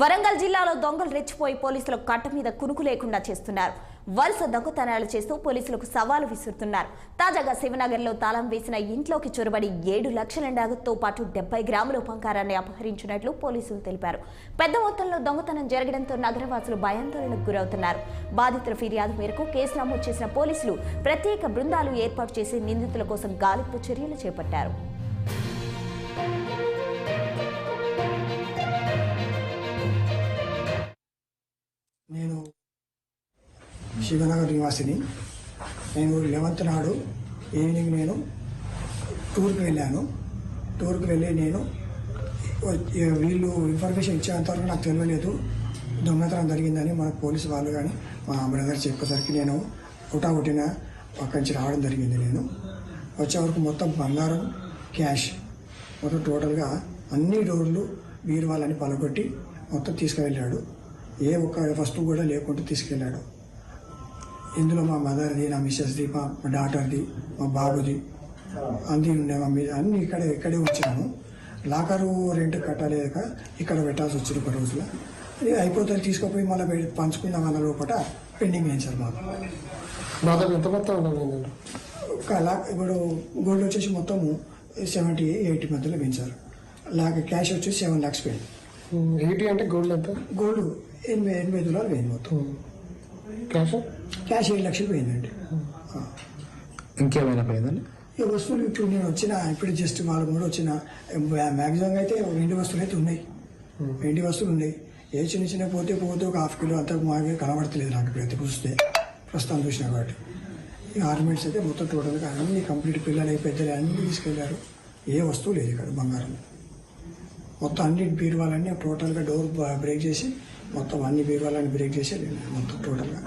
వరంగల్ జిల్లాలో దొంగలు రెచ్చిపోయి పోలీసులకు కట్ట మీద కునుకు లేకుండా చేస్తున్నారు. వరుస దొంగతనాలు చేస్తూ పోలీసులకు సవాలు విసురుతున్నారు. తాజాగా శివనగర్లో తాళం వేసిన ఇంట్లోకి చొరబడి 7 లక్షల నగదుతో పాటు 70 గ్రాముల బంగారాన్ని అపహరించినట్లు పోలీసులు తెలిపారు. పెద్ద మొత్తంలో దొంగతనం జరగడంతో నగరవాసులు భయాందోళనకు గురవుతున్నారు. బాధితుల ఫిర్యాదు మేరకు కేసు నమోదు చేసిన పోలీసులు ప్రత్యేక బృందాలు ఏర్పాటు చేసి నిందితుల కోసం గాలింపు చర్యలు చేపట్టారు. నేను శివనగర్ నివాసిని. నేను 11th నాడు ఈవినింగ్ నేను టూర్కి వెళ్ళాను. టూర్కి వెళ్ళి నేను వీళ్ళు ఇన్ఫర్మేషన్ ఇచ్చేంతవరకు నాకు తెలియలేదు దొంగతనం జరిగిందని. మన పోలీసు వాళ్ళు కానీ మా బ్రదర్ చెప్పేసరికి నేను హుటాహుటిన అక్కడి నుంచి రావడం జరిగింది. నేను వచ్చే వరకు మొత్తం బంగారం, క్యాష్ మొత్తం టోటల్గా అన్ని డోర్లు బీరువాళ్ళని పలగొట్టి మొత్తం తీసుకువెళ్ళాడు. ఏ ఒక్క వస్తువు కూడా లేకుండా తీసుకెళ్ళాడు. ఇందులో మా మదర్ది, నా మిస్సెస్ది, మా డాటర్ది, మా బాబుది అన్నీ ఉండే. మమ్మీ అన్నీ ఇక్కడే ఉంచాము. లాకరు రెంట్ కట్టలేక ఇక్కడ పెట్టాల్సి వచ్చింది. ఒక రోజులో ఇది అయిపోతుంది, తీసుకుపోయి మళ్ళీ పంచుకుందాం అన్న లోపల పెండింగ్ వేయించారు మాకు. ఎంత మొత్తం ఇప్పుడు గోల్డ్ వచ్చేసి మొత్తము 70-80 మధ్యలో పెంచారు. క్యాష్ వచ్చేసి 7 lakhs పోయింది. 80 అంటే గోల్డ్ ఎంత? గోల్డ్ 80 తులాలు పోయింది మొత్తం. క్యాష్ 7 లక్షలు పోయిందండి. ఇంకేమైనా పోయిందండి? ఈ వస్తువులు ఇప్పుడు నేను ఇప్పుడు జస్ట్ వాళ్ళు కూడా వచ్చిన మ్యాక్సిమం అయితే వెండి వస్తువులు అయితే ఉన్నాయి. వెండి వస్తువులు ఉన్నాయి. ఏ చిన్న పోతే ఒక 1/2 కిలో అంతా మాకే కనబడతలేదు నాకు ప్రతి చూస్తే ప్రస్తుతం చూసినా కాబట్టి. ఈ ఆర్నమెంట్స్ అయితే మొత్తం టోటల్గా అన్ని కంప్లీట్ పిల్లలు పెద్దలు అన్నీ తీసుకెళ్లారు. ఏ వస్తువు లేదు ఇక్కడ బంగారం. మొత్తం అన్ని బీరువాలన్నీ టోటల్గా డోర్ బ్రేక్ చేసి మొత్తం అన్ని బీరువాలన్నీ బ్రేక్ చేసి మొత్తం టోటల్గా